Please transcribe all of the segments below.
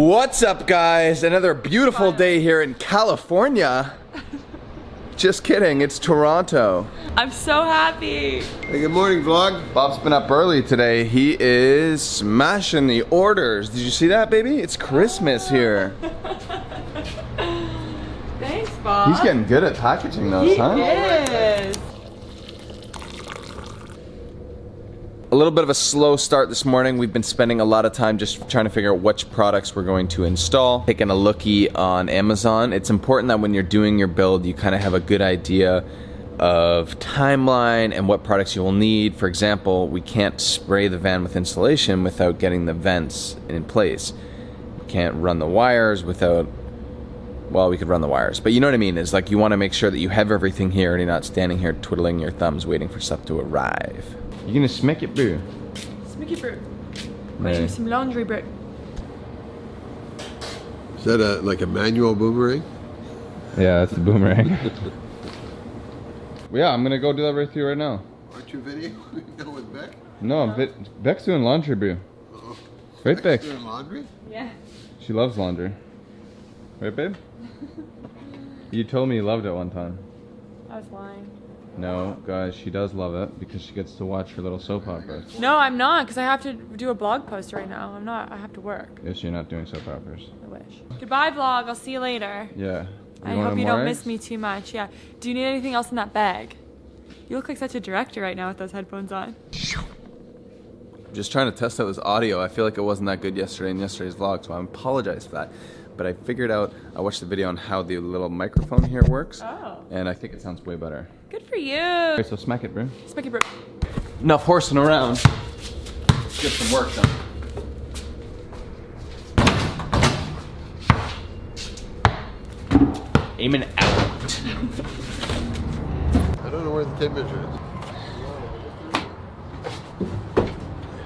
What's up, guys? Another beautiful day here in California. Just kidding, it's Toronto. I'm so happy. Hey, good morning, vlog. Bob's been up early today. He is smashing the orders. Did you see that, baby? It's Christmas here. Thanks, Bob. He's getting good at packaging those, huh? He is. A little bit of a slow start this morning. We've been spending a lot of time just trying to figure out which products we're going to install. Taking a lookie on Amazon. It's important that when you're doing your build, you kind of have a good idea of timeline and what products you will need. For example, we can't spray the van with insulation without getting the vents in place. We can't run the wires without, well, we could run the wires, but you know what I mean. It's like you want to make sure that you have everything here and you're not standing here twiddling your thumbs waiting for stuff to arrive. You gonna smack it, bro? Smicky bro. Want to do some laundry, bro? Is that like a manual boomerang? Yeah, that's the boomerang. Well, yeah, I'm gonna go do that with you right now. Aren't you videoing with Beck? No, Beck's doing laundry, bro. Uh-oh. Right, Beck? Doing laundry? Yeah. She loves laundry. Right, babe? You told me you loved it one time. I was lying. No, guys, she does love it because she gets to watch her little soap operas. No, I'm not, because I have to do a blog post right now. I'm not. I have to work. Yes, you're not doing soap operas. I wish. Goodbye, vlog. I'll see you later. Yeah. I hope you don't miss me too much. Yeah. Do you need anything else in that bag? You look like such a director right now with those headphones on. I'm just trying to test out this audio. I feel like it wasn't that good yesterday in yesterday's vlog, so I apologize for that. But I figured out, I watched the video on how the little microphone here works. Oh. And I think it sounds way better. Good for you. Okay, so smack it, bro. Smacky bro. Enough horsing around. Let's get some work done. Eamon out. I don't know where the tape measure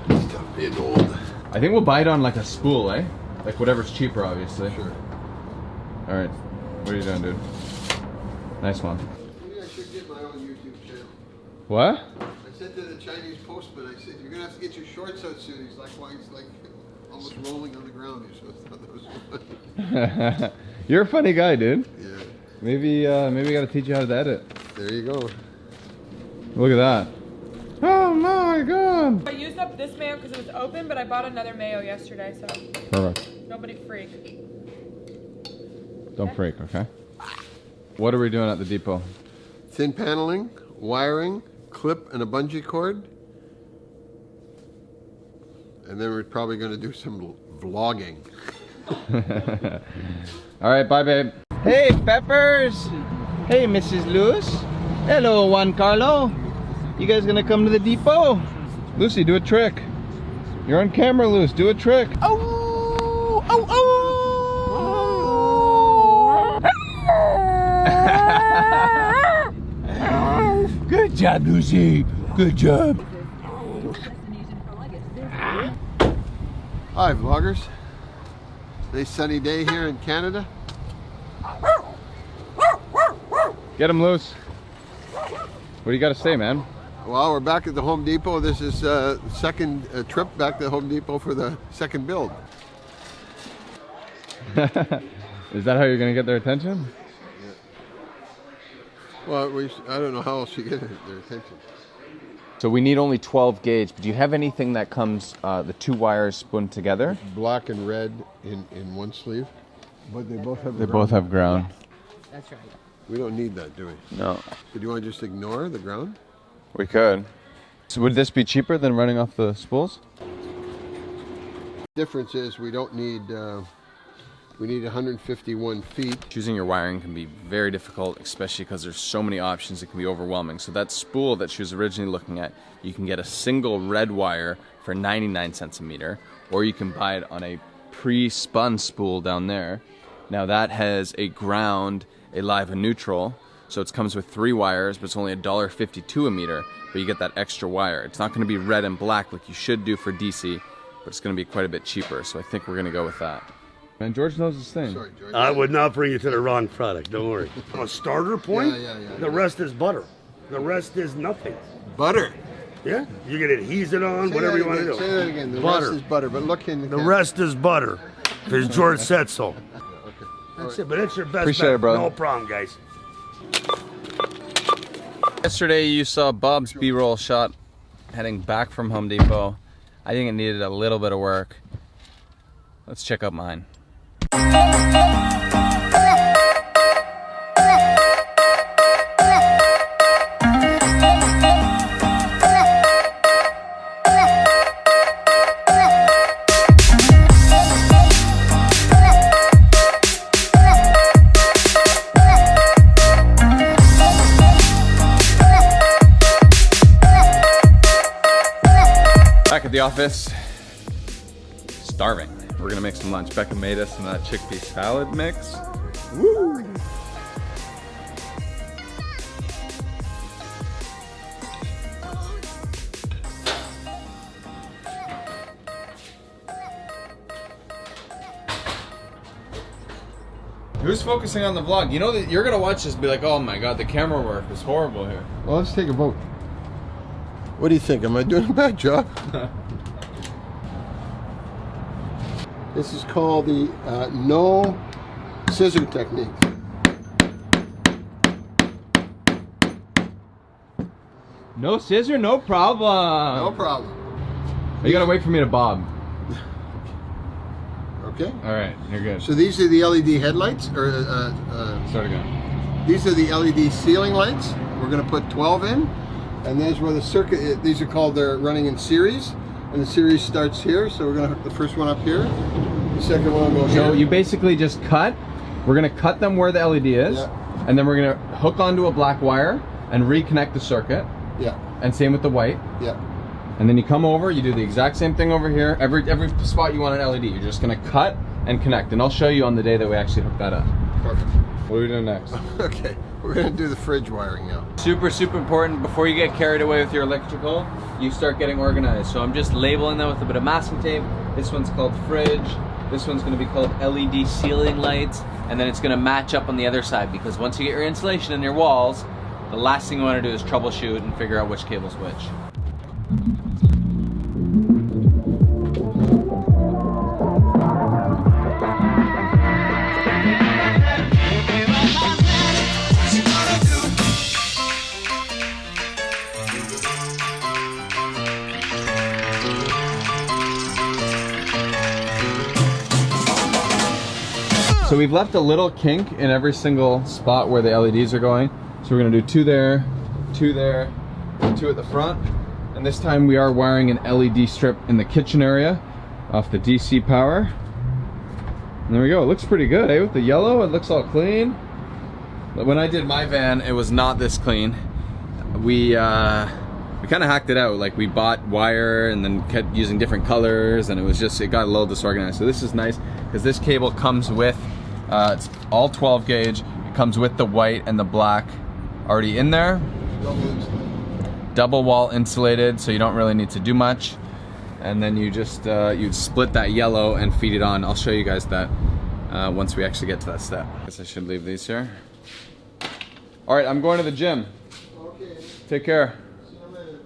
is. Stop being old. I think we'll buy it on like a spool, eh? Like whatever's cheaper, obviously. Sure. Alright. What are you doing, dude? Nice one. Maybe I should get my own YouTube channel. What? I said to the Chinese postman, I said, you're going to have to get your shorts out soon. He's like, why? He's like almost rolling on the ground. So I thought that was funny. You're a funny guy, dude. Yeah. Maybe we gotta teach you how to edit. There you go. Look at that. Oh my god! I used up this mayo because it was open, but I bought another mayo yesterday, so Perfect. nobody freak. Don't freak, okay? What are we doing at the depot? Thin paneling, wiring, clip, and a bungee cord. And then we're probably going to do some vlogging. Alright, bye babe. Hey Peppers! Hey Mrs. Lewis. Hello Juan Carlo. You guys gonna come to the depot? Lucy, do a trick. You're on camera, Luce. Do a trick. Oh! Oh! Oh! Good job, Lucy. Good job. Hi, vloggers. Nice sunny day here in Canada. Get him loose. What do you got to say, man? Well, we're back at the Home Depot. This is second trip back to the Home Depot for the second build. Is that how you're going to get their attention? Yeah. Well, I don't know how else you get their attention. So we need only 12 gauge, but do you have anything that comes, the two wires spun together? Black and red in one sleeve, but they both have. They both have ground. That's right. We don't need that, do we? No. So do you want to just ignore the ground? We could. So would this be cheaper than running off the spools? Difference is we don't need. We need 151 feet. Choosing your wiring can be very difficult, especially because there's so many options. It can be overwhelming. So that spool that she was originally looking at, you can get a single red wire for 99 cents a meter, or you can buy it on a pre-spun spool down there. Now that has a ground, a live and neutral, so it comes with 3 wires, but it's only $1.52 a meter, but you get that extra wire. It's not going to be red and black like you should do for DC, but it's going to be quite a bit cheaper, so I think we're going to go with that. Man, George knows his thing. Sorry, George. I would not bring you to the wrong product, don't worry. On a starter point, the rest is butter. The rest is nothing. Butter. Yeah? You get adhesive on, Say whatever that you want to again, do. Say that again. The Butter. rest is butter, but look in the The rest is butter. Because George said so. Okay. That's it, but it's your best Appreciate bet. it, brother. No problem, guys. Yesterday you saw Bob's B-roll shot heading back from Home Depot. I think it needed a little bit of work. Let's check out mine. Back at the office, starving. We're gonna make some lunch. Becca made us some chickpea salad mix. Woo! Who's focusing on the vlog? You know that you're gonna watch this and be like, oh my god, the camera work was horrible here. Well, let's take a vote. What do you think? Am I doing a bad job? This is called the no scissor technique. No scissor, no problem. No problem. You gotta wait for me to bob. Okay. All right, you're good. So these are the LED headlights, or Start again. these are the LED ceiling lights. We're going to put 12 in, and there's where the circuit. These are called. They're running in series, and the series starts here. So we're going to hook the first one up here. The second one will go here. So you basically just cut. We're gonna cut them where the LED is, Yeah. and then we're gonna hook onto a black wire and reconnect the circuit. Yeah. And same with the white. Yeah. And then you come over, you do the exact same thing over here. Every spot you want an LED, you're just gonna cut and connect. And I'll show you on the day that we actually hook that up. Perfect. What are we doing next? Okay. We're going to do the fridge wiring now. Super, super important. Before you get carried away with your electrical, you start getting organized. So I'm just labeling them with a bit of masking tape. This one's called fridge. This one's gonna be called LED ceiling lights. And then it's gonna match up on the other side, because once you get your insulation in your walls, the last thing you wanna do is troubleshoot and figure out which cable's which. So we've left a little kink in every single spot where the LEDs are going. So we're gonna do two there, and two at the front. And this time we are wiring an LED strip in the kitchen area off the DC power. And there we go, it looks pretty good, eh? With the yellow, it looks all clean. When I did my van, it was not this clean. We kind of hacked it out. Like, we bought wire and then kept using different colors, and it got a little disorganized. So this is nice, because this cable comes with, it's all 12 gauge. It comes with the white and the black already in there. Double wall insulated, so you don't really need to do much. And then you just, you'd split that yellow and feed it on. I'll show you guys that once we actually get to that step. I guess I should leave these here. All right, I'm going to the gym. Okay. Take care. See you later.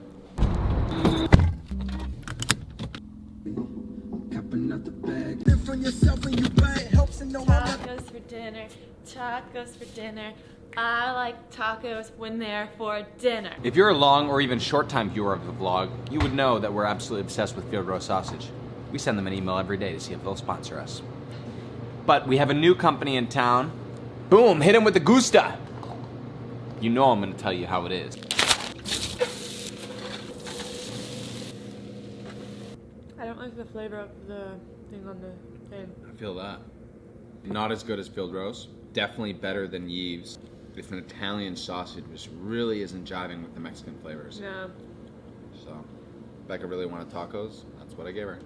Tacos for dinner. Tacos for dinner. I like tacos when they're for dinner. If you're a long or even short-time viewer of the vlog, you would know that we're absolutely obsessed with field roast sausage. We send them an email every day to see if they'll sponsor us. But we have a new company in town. Boom, hit him with the gusta. You know I'm gonna tell you how it is. I don't like the flavor of the thing on the thing. I feel that. Not as good as field roast. Definitely better than Yves. It's an Italian sausage, which really isn't jiving with the Mexican flavors. Yeah. So, Becca really wanted tacos. That's what I gave her.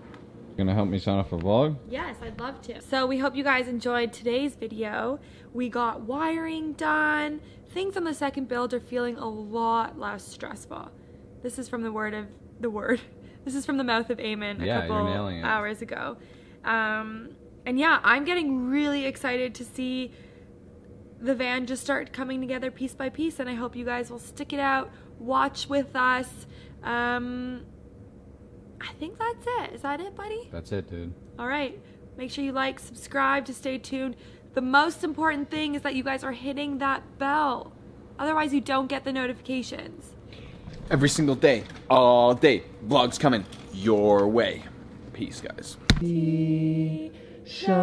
You gonna help me sign off a vlog? Yes, I'd love to. So we hope you guys enjoyed today's video. We got wiring done. Things on the second build are feeling a lot less stressful. This is from This is from the mouth of Eamon a couple you're nailing it. hours ago. And yeah, I'm getting really excited to see the van just start coming together piece by piece, and I hope you guys will stick it out, watch with us. I think that's it. Is that it, buddy? That's it, dude. All right. Make sure you like, subscribe to stay tuned. The most important thing is that you guys are hitting that bell. Otherwise, you don't get the notifications. Every single day, all day, vlogs coming your way. Peace, guys. Shanti.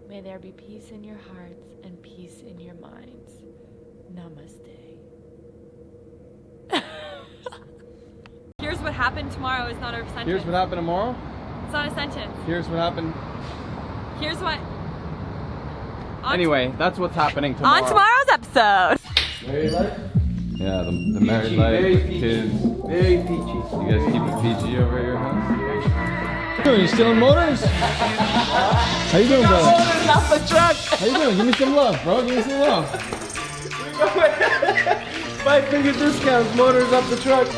May there be peace in your hearts and peace in your minds. Namaste. Here's what happened tomorrow is not a sentence. Here's what happened tomorrow. It's not a sentence. Here's what happened. Here's what. Anyway, that's what's happening tomorrow. On tomorrow's episode. Married life? Yeah, the married life, Very kids. Very peachy. You guys keep it PG over at your house? Are you stealing motors? How you doing, brother? Motors off the truck! How you doing? Give me some love, bro. Give me some love. 5-finger discounts, motors off the truck.